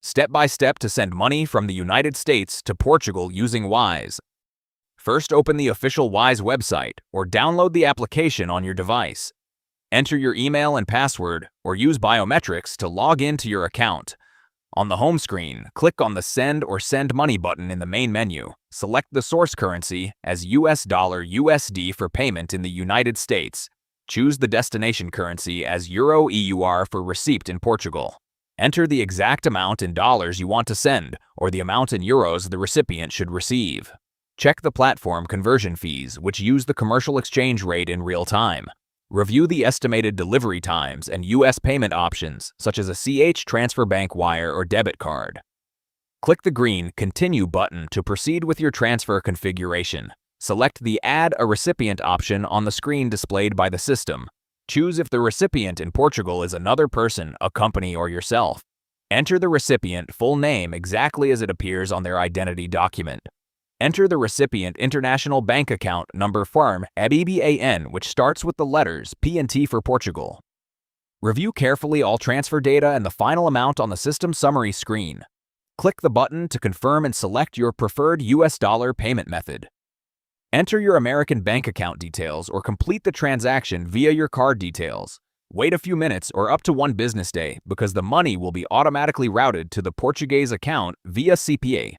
Step-by-step to send money from the United States to Portugal using Wise. First, open the official Wise website or download the application on your device. Enter your email and password or use biometrics to log into your account. On the home screen, click on the Send or Send Money button in the main menu. Select the source currency as US dollar USD for payment in the United States. Choose the destination currency as Euro EUR for receipt in Portugal. Enter the exact amount in dollars you want to send or the amount in euros the recipient should receive. Check the platform conversion fees, which use the commercial exchange rate in real time. Review the estimated delivery times and U.S. payment options, such as a CH transfer bank wire or debit card. Click the green Continue button to proceed with your transfer configuration. Select the Add a Recipient option on the screen displayed by the system. Choose if the recipient in Portugal is another person, a company, or yourself. Enter the recipient full name exactly as it appears on their identity document. Enter the recipient international bank account number firm ABBAN, which starts with the letters P and T for Portugal. Review carefully all transfer data and the final amount on the system summary screen. Click the button to confirm and select your preferred US dollar payment method. Enter your American bank account details or complete the transaction via your card details. Wait a few minutes or up to 1 business day because the money will be automatically routed to the Portuguese account via CPA.